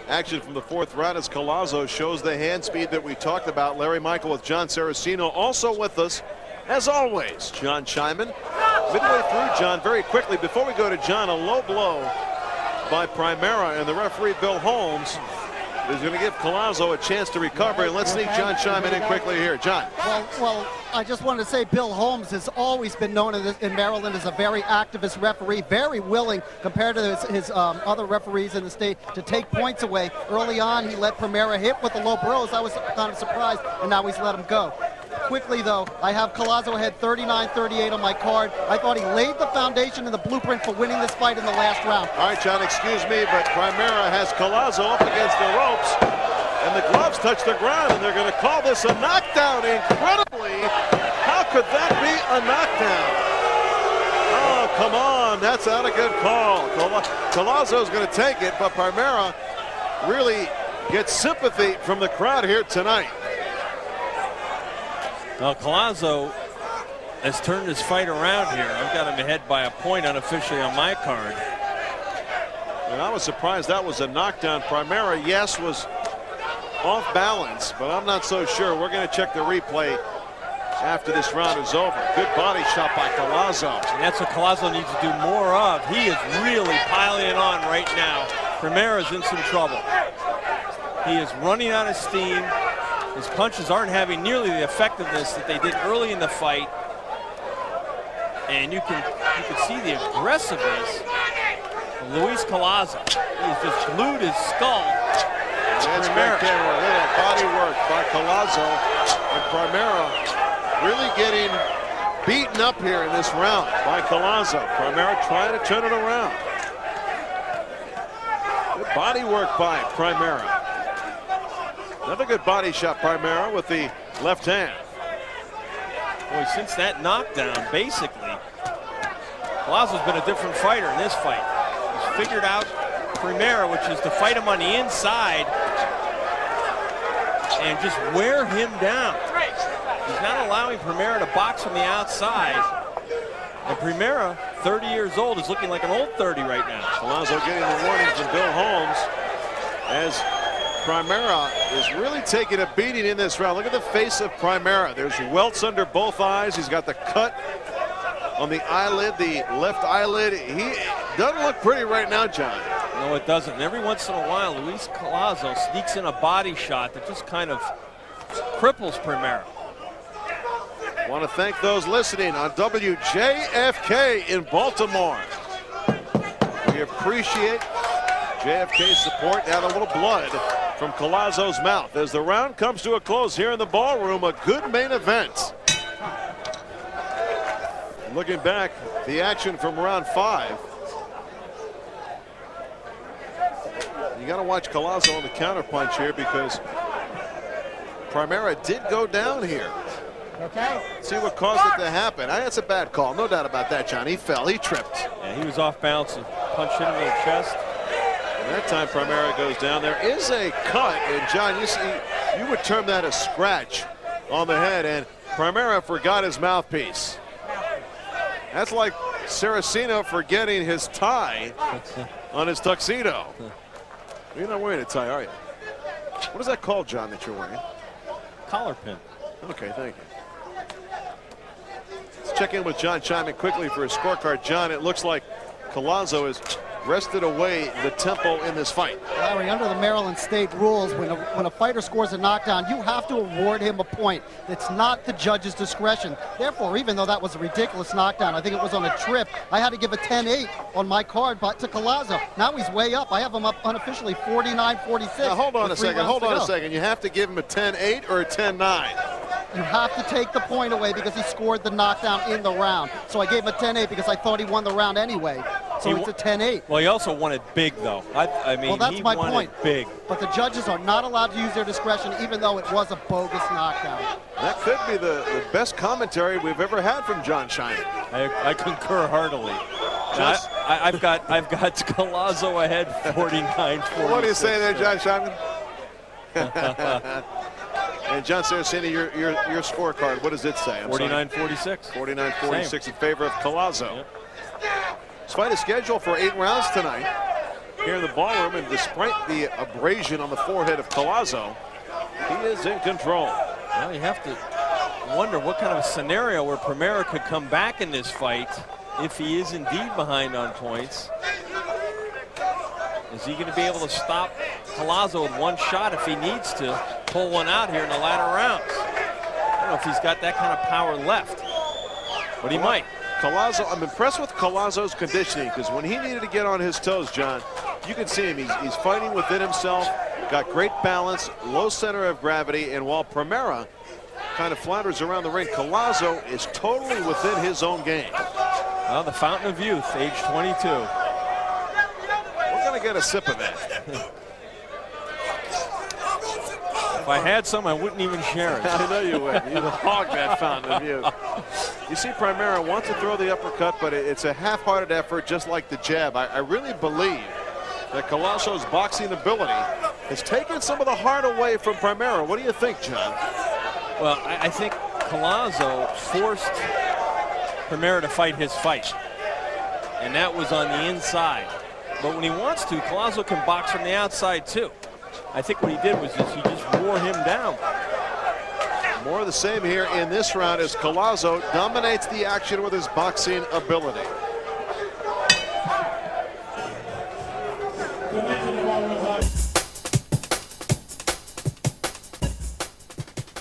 action from the 4th round as Collazo shows the hand speed that we talked about. Larry Michael with John Saraceno also with us, as always, John Scheinman. Midway through, John, very quickly, before we go to John, a low blow by Primera, and the referee, Bill Holmes, is going to give Collazo a chance to recover. And let's sneak John Scheinman in quickly here. John. Well, I just wanted to say Bill Holmes has always been known in Maryland as a very activist referee, very willing compared to his other referees in the state to take points away. Early on, he let Primera hit with the low blows. I was kind of surprised, and now he's let him go. Quickly, though, I have Collazo ahead 39-38 on my card. I thought he laid the foundation and the blueprint for winning this fight in the last round. All right, John, excuse me, but Primera has Collazo up against the ropes, and the gloves touch the ground, and they're going to call this a knockdown. Incredibly, how could that be a knockdown? Oh, come on, that's not a good call. Collazo's going to take it, but Primera really gets sympathy from the crowd here tonight. Well, Collazo has turned his fight around here. I've got him ahead by a point unofficially on my card. And I was surprised that was a knockdown. Primera, yes, was off balance, but I'm not so sure. We're going to check the replay after this round is over. Good body shot by Collazo. And that's what Collazo needs to do more of. He is really piling it on right now. Primera's in some trouble. He is running out of steam. His punches aren't having nearly the effectiveness that they did early in the fight. And you can see the aggressiveness of Luis Collazo. He has just glued his skull. That's spectacular. Look at body work by Collazo. And Primera really getting beaten up here in this round by Collazo. Primera trying to turn it around. Good body work by Primera. Another good body shot, Primera, with the left hand. Boy, since that knockdown, basically, Collazo's been a different fighter in this fight. He's figured out Primera, which is to fight him on the inside and just wear him down. He's not allowing Primera to box from the outside. And Primera, 30 years old, is looking like an old 30 right now. Collazo getting the warning from Bill Holmes as Primera is really taking a beating in this round. Look at the face of Primera. There's welts under both eyes. He's got the cut on the eyelid, the left eyelid. He doesn't look pretty right now, John. No, it doesn't. And every once in a while, Luis Collazo sneaks in a body shot that just kind of cripples Primera. Want to thank those listening on WJFK in Baltimore. We appreciate JFK's support. Add a little blood from Collazo's mouth as the round comes to a close here in the ballroom. A good main event. Looking back, the action from round 5. You got to watch Collazo on the counterpunch here because Primera did go down here. Okay. See what caused it to happen. That's a bad call, no doubt about that, John. He fell, he tripped. Yeah, he was off balance and punched him in the chest. That time Primera goes down. There is a cut, and John, you see, you would term that a scratch on the head, and Primera forgot his mouthpiece. That's like Saraceno forgetting his tie on his tuxedo. You're not wearing a tie, are you? What is that called, John, that you're wearing? Collar pin. Okay, thank you. Let's check in with John Scheinman quickly for his scorecard. John, it looks like Collazo is wrested away the tempo in this fight. Larry, under the Maryland state rules, when a fighter scores a knockdown, you have to award him a point. It's not the judge's discretion. Therefore, even though that was a ridiculous knockdown, I think it was on a trip, I had to give a 10-8 on my card to Collazo. Now he's way up. I have him up unofficially 49-46. Now hold on a second. You have to give him a 10-8 or a 10-9. You have to take the point away because he scored the knockdown in the round. So I gave him a 10-8 because I thought he won the round anyway. So it's a 10-8. Well, he also won it big, though. I mean, well, that's my won point. It big. But the judges are not allowed to use their discretion, even though it was a bogus knockdown. That could be the best commentary we've ever had from John Scheinman. I concur heartily. I've got Collazo ahead 49-46. What do you say there, John Scheinman? And John Saraceno, your scorecard, what does it say? 49-46. 49-46 in favor of Collazo. Yep. This fight is scheduled for 8 rounds tonight. here in the ballroom, and despite the abrasion on the forehead of Collazo, he is in control. Well, you have to wonder what kind of a scenario where Primera could come back in this fight if he is indeed behind on points. Is he going to be able to stop Collazo with one shot if he needs to pull one out here in the latter rounds? I don't know if he's got that kind of power left, but he might. Collazo, I'm impressed with Collazo's conditioning, because when he needed to get on his toes, John, you can see him. He's fighting within himself, got great balance, low center of gravity, and while Primera kind of flounders around the ring, Collazo is totally within his own game. Well, the fountain of youth, age 22. We're going to get a sip of that. If I had some, I wouldn't even share it. I know you would. You'd hog that fountain of youth. You see, Primera wants to throw the uppercut, but it's a half-hearted effort, just like the jab. I really believe that Collazo's boxing ability has taken some of the heart away from Primera. What do you think, John? Well, I think Collazo forced Primera to fight his fight, and that was on the inside. But when he wants to, Collazo can box from the outside too. I think what he did was he just wore him down. More of the same here in this round as Collazo dominates the action with his boxing ability.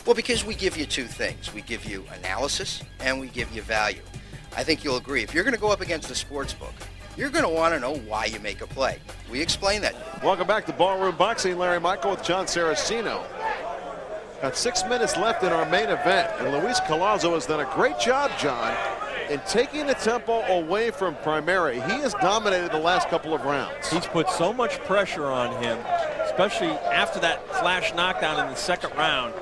Well, because we give you two things. We give you analysis and we give you value. I think you'll agree. If you're going to go up against the sports book, you're going to want to know why you make a play. We explain that. Welcome back to Ballroom Boxing. Larry Michael with John Saraceno. Got 6 minutes left in our main event, and Luis Collazo has done a great job, John, in taking the tempo away from Primera. He has dominated the last couple of rounds. He's put so much pressure on him, especially after that flash knockdown in the second round.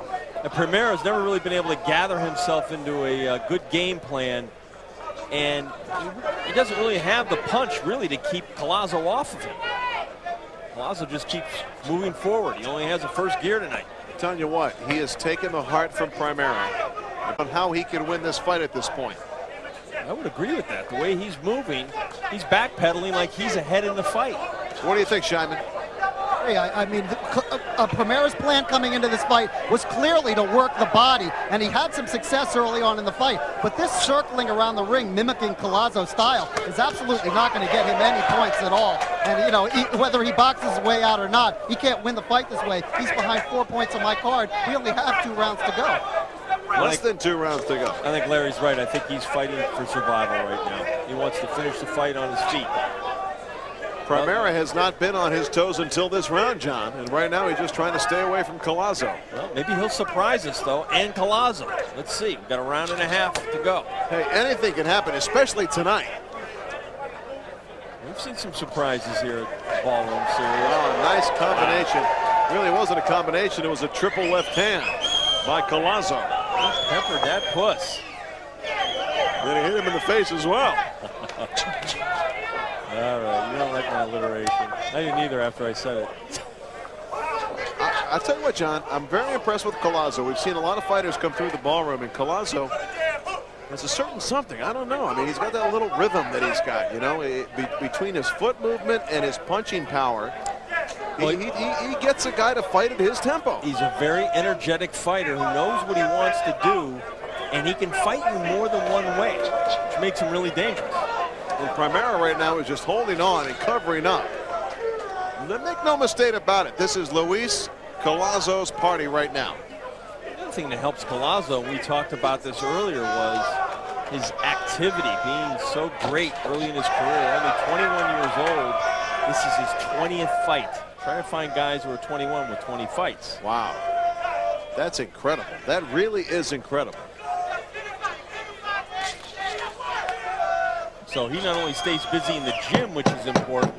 And Primera has never really been able to gather himself into a good game plan, and he doesn't really have the punch really to keep Collazo off of him. Collazo just keeps moving forward. He only has a first gear tonight. I'm telling you what, he has taken the heart from Primera on how he can win this fight at this point. I would agree with that. The way he's moving, he's backpedaling like he's ahead in the fight. What do you think, Scheinman? I mean, Primera's plan coming into this fight was clearly to work the body, and he had some success early on in the fight. But this circling around the ring, mimicking Collazo's style, is absolutely not going to get him any points at all. And, you know, whether he boxes his way out or not, he can't win the fight this way. He's behind 4 points on my card. We only have 2 rounds to go. Less than 2 rounds to go. I think Larry's right. I think he's fighting for survival right now. He wants to finish the fight on his feet. Primera has not been on his toes until this round, John, and right now he's just trying to stay away from Collazo. Well, maybe he'll surprise us, though, and Collazo. Let's see. We've got a round and a half to go. Hey, anything can happen, especially tonight. We've seen some surprises here at the Ballroom Series. Oh, nice combination. Really wasn't a combination. It was a triple left hand by Collazo. He peppered that puss. Then he hit him in the face as well. All right, you don't like my alliteration. I didn't either after I said it. I'll tell you what, John, I'm very impressed with Collazo. We've seen a lot of fighters come through the ballroom, and Collazo has a certain something. I don't know. I mean, he's got that little rhythm that he's got, you know, between his foot movement and his punching power. He gets a guy to fight at his tempo. He's a very energetic fighter who knows what he wants to do, and he can fight you more than one way, which makes him really dangerous. And Primera right now is just holding on and covering up. Make no mistake about it. This is Luis Collazo's party right now. The other thing that helps Collazo, we talked about this earlier, was his activity being so great early in his career. Only 21 years old. This is his 20th fight. Try to find guys who are 21 with 20 fights. Wow. That's incredible. That really is incredible. So he not only stays busy in the gym, which is important,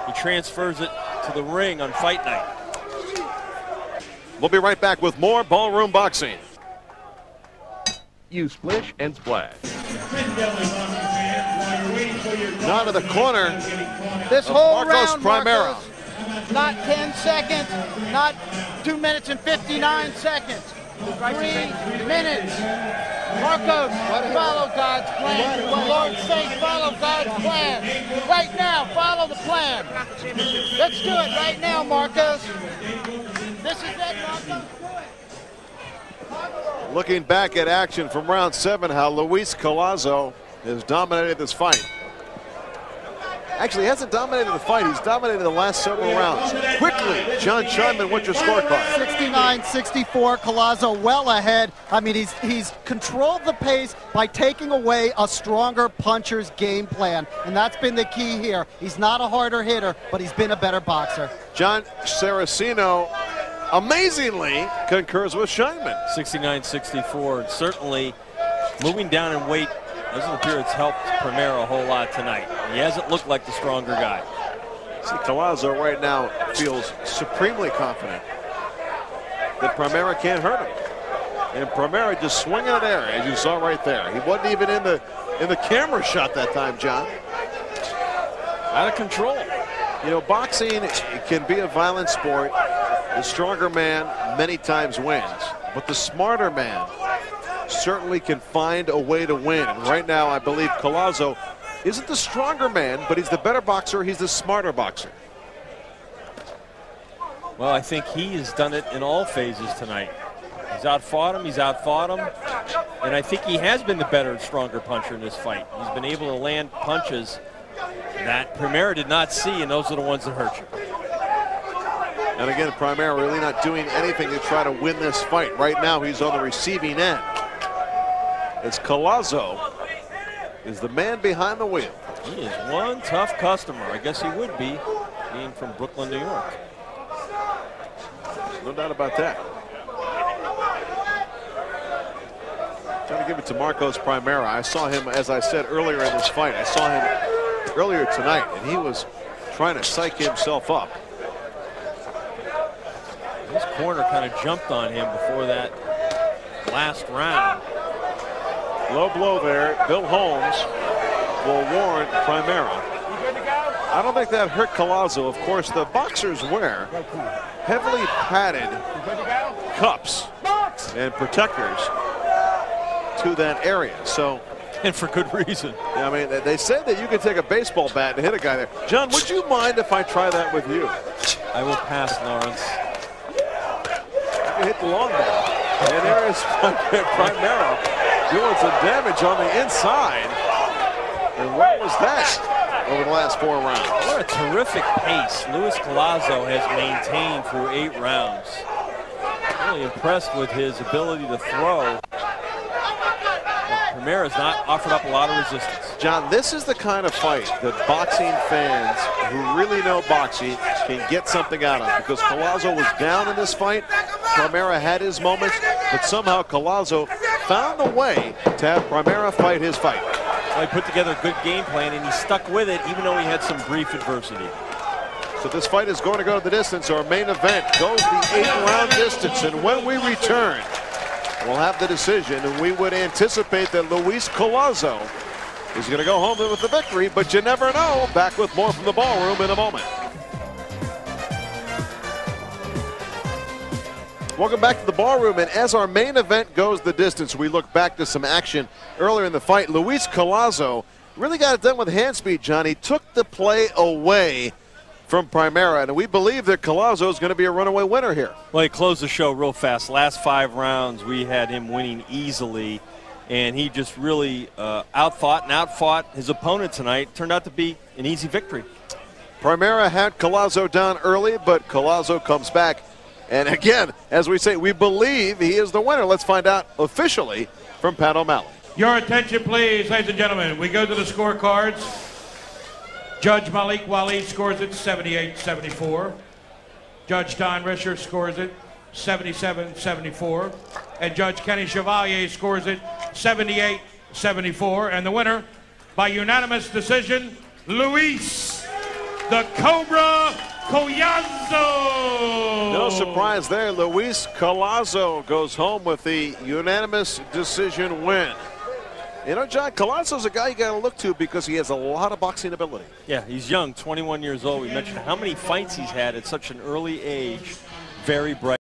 he transfers it to the ring on fight night. We'll be right back with more Ballroom Boxing. You splish and splash. Now to the corner. This whole Marcos round, Primera. Marcos, not 10 seconds, not 2 minutes and 59 seconds. 3 minutes. Marcos, follow God's plan. For Lord's sake, follow God's plan. Right now, follow the plan. Let's do it right now, Marcos. This is it, Marcos. Looking back at action from round 7, how Luis Collazo has dominated this fight. Actually, he hasn't dominated the fight. He's dominated the last several rounds. Quickly, John Scheinman, what's your scorecard? 69-64, Collazo well ahead. I mean, he's controlled the pace by taking away a stronger puncher's game plan, and that's been the key here. He's not a harder hitter, but he's been a better boxer. John Saraceno amazingly concurs with Scheinman. 69-64, certainly moving down in weight doesn't appear it's helped Primera a whole lot tonight. He hasn't looked like the stronger guy. See, Collazo right now feels supremely confident that Primera can't hurt him. And Primera just swinging it there, as you saw right there. He wasn't even in the camera shot that time, John. Out of control. You know, boxing can be a violent sport. The stronger man many times wins, but the smarter man certainly can find a way to win. And right now, I believe Collazo isn't the stronger man, but he's the better boxer. He's the smarter boxer. Well, I think he has done it in all phases tonight. He's outfought him, he's outthought him, and I think he has been the better and stronger puncher in this fight. He's been able to land punches that Primera did not see, and those are the ones that hurt you. And again, Primera really not doing anything to try to win this fight. Right now, he's on the receiving end. As Collazo is the man behind the wheel. He is one tough customer. I guess he would be, being from Brooklyn, New York. No doubt about that. Trying to give it to Marcos Primera. I saw him, as I said earlier in this fight, I saw him earlier tonight, and he was trying to psych himself up. His corner kind of jumped on him before that last round. Low blow there. Bill Holmes will warn Primera. I don't think that hurt Collazo. Of course, the boxers wear heavily padded cups and protectors to that area. So, and for good reason. I mean, they said that you could take a baseball bat and hit a guy there. John, would you mind if I try that with you? I will pass, Lawrence. You can hit the long ball. And there is Primera doing some damage on the inside. And what was that over the last 4 rounds? What a terrific pace Luis Collazo has maintained through 8 rounds. Really impressed with his ability to throw. Primera's not offered up a lot of resistance. John, this is the kind of fight that boxing fans who really know boxing can get something out of, because Collazo was down in this fight. Primera had his moments, but somehow Collazo found a way to have Primera fight his fight. Well, he put together a good game plan, and he stuck with it even though he had some brief adversity. So this fight is going to go to the distance. Our main event goes the 8-round distance, and when we return, we'll have the decision, and we would anticipate that Luis Collazo is going to go home with the victory, but you never know. Back with more from the ballroom in a moment. Welcome back to the ballroom, and as our main event goes the distance, we look back to some action earlier in the fight. Luis Collazo really got it done with hand speed, John. He took the play away from Primera, and we believe that Collazo is going to be a runaway winner here. Well, he closed the show real fast. Last 5 rounds, we had him winning easily, and he just really outthought and outfought his opponent tonight. Turned out to be an easy victory. Primera had Collazo down early, but Collazo comes back. And again, as we say, we believe he is the winner. Let's find out officially from Pat O'Malley. Your attention, please, ladies and gentlemen. We go to the scorecards. Judge Malik Wali scores it 78-74. Judge Don Risher scores it 77-74. And Judge Kenny Chevalier scores it 78-74. And the winner, by unanimous decision, Luis the Cobra Collazo. No surprise there. Luis Collazo goes home with the unanimous decision win. You know, John, Collazo's a guy you got to look to because he has a lot of boxing ability. Yeah, he's young, 21 years old. We mentioned how many fights he's had at such an early age. Very bright.